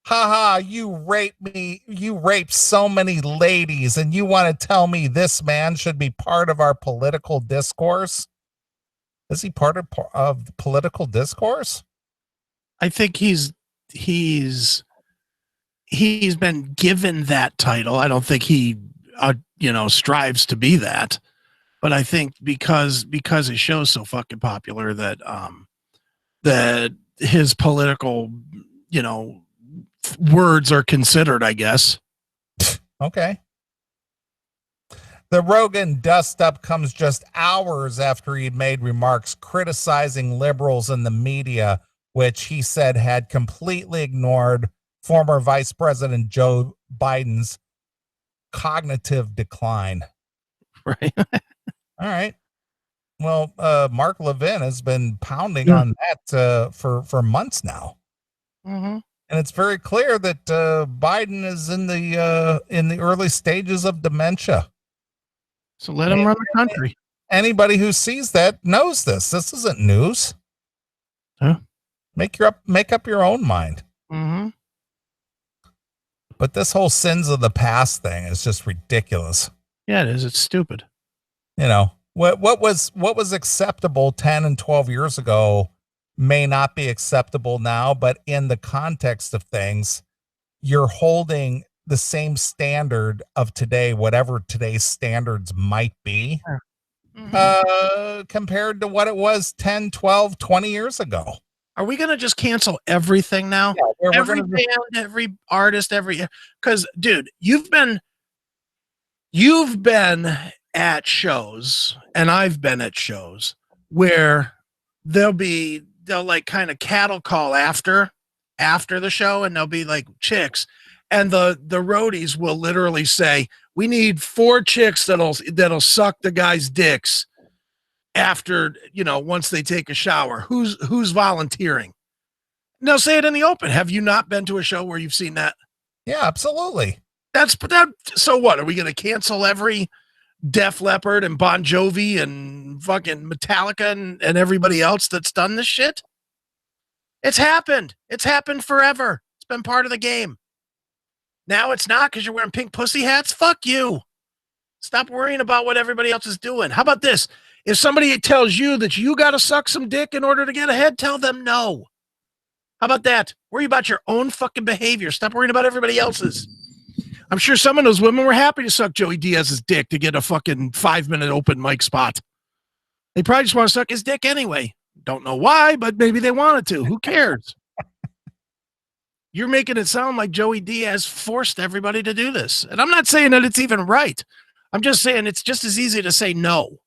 [SPEAKER 1] Haha, you raped me. You raped so many ladies, and you want to tell me this man should be part of our political discourse? Is he part of the political discourse?
[SPEAKER 2] I think he's been given that title. I don't think he, strives to be that, but I think because his show's so fucking popular that his political, words are considered, I guess.
[SPEAKER 1] Okay. The Rogan dust up comes just hours after he'd made remarks criticizing liberals in the media, which he said had completely ignored former Vice President Joe Biden's cognitive decline.
[SPEAKER 2] Right.
[SPEAKER 1] All right. Well, Mark Levin has been pounding on that for months now. And it's very clear that Biden is in the early stages of dementia.
[SPEAKER 2] So let him run the country.
[SPEAKER 1] Anybody who sees that knows this. This isn't news.
[SPEAKER 2] Huh?
[SPEAKER 1] Make up your own mind. But this whole sins of the past thing is just ridiculous.
[SPEAKER 2] Yeah, it is. It's stupid.
[SPEAKER 1] What was acceptable 10 and 12 years ago may not be acceptable now, but in the context of things, you're holding the same standard of today, whatever today's standards might be, compared to what it was 10, 12, 20 years ago.
[SPEAKER 2] Are we going to just cancel everything now? Yeah, every band, every artist, because dude, you've been at shows, and I've been at shows where they'll like kind of cattle call after the show, and they'll be like chicks, and the roadies will literally say, we need 4 chicks that'll suck the guys' dicks after, once they take a shower. Who's volunteering? And they'll say it in the open. Have you not been to a show where you've seen that?
[SPEAKER 1] Yeah, absolutely.
[SPEAKER 2] So what? Are we going to cancel every Def Leppard and Bon Jovi and fucking Metallica and everybody else that's done this shit? It's happened. It's happened forever. It's been part of the game. Now it's not because you're wearing pink pussy hats. Fuck you. Stop worrying about what everybody else is doing. How about this? If somebody tells you that you got to suck some dick in order to get ahead, tell them no. How about that? Worry about your own fucking behavior. Stop worrying about everybody else's. I'm sure some of those women were happy to suck Joey Diaz's dick to get a fucking 5-minute open mic spot. They probably just want to suck his dick anyway. Don't know why, but maybe they wanted to. Who cares? You're making it sound like Joey Diaz forced everybody to do this. And I'm not saying that it's even right. I'm just saying it's just as easy to say no.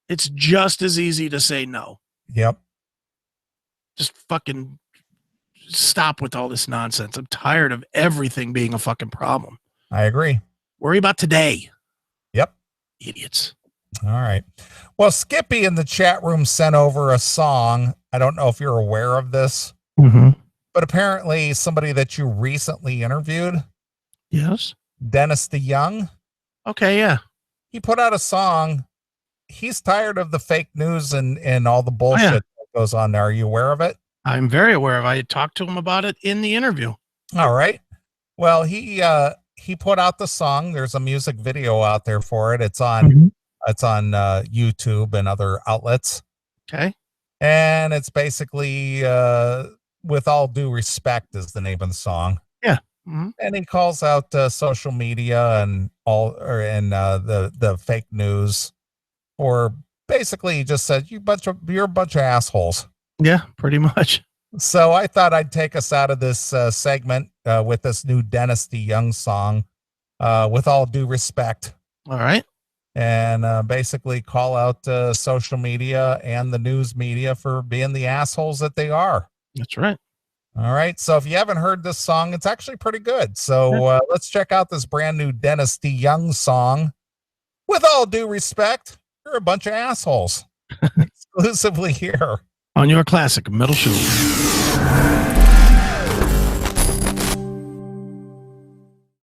[SPEAKER 2] It's just as easy to say no.
[SPEAKER 1] Yep.
[SPEAKER 2] Just fucking stop with all this nonsense. I'm tired of everything being a fucking problem.
[SPEAKER 1] I agree.
[SPEAKER 2] Worry about today.
[SPEAKER 1] Yep.
[SPEAKER 2] Idiots.
[SPEAKER 1] All right. Well, Skippy in the chat room sent over a song. I don't know if you're aware of this, but apparently somebody that you recently interviewed.
[SPEAKER 2] Yes.
[SPEAKER 1] Dennis DeYoung.
[SPEAKER 2] Okay. Yeah.
[SPEAKER 1] He put out a song. He's tired of the fake news and all the bullshit that goes on there. Are you aware of it?
[SPEAKER 2] I'm very aware of it. I talked to him about it in the interview.
[SPEAKER 1] All right. Well, he put out the song. There's a music video out there for it. It's on YouTube and other outlets.
[SPEAKER 2] Okay.
[SPEAKER 1] And it's basically With All Due Respect is the name of the song.
[SPEAKER 2] Yeah.
[SPEAKER 1] And he calls out social media and the fake news, or basically he just said, you're a bunch of assholes.
[SPEAKER 2] Yeah, pretty much.
[SPEAKER 1] So I thought I'd take us out of this segment with this new Dennis DeYoung song, With All Due Respect.
[SPEAKER 2] All right.
[SPEAKER 1] And basically call out social media and the news media for being the assholes that they are.
[SPEAKER 2] That's right.
[SPEAKER 1] All right. So if you haven't heard this song, it's actually pretty good. So let's check out this brand new Dennis DeYoung song, With All Due Respect. You're a bunch of assholes. Exclusively here
[SPEAKER 2] on your classic Metal Show.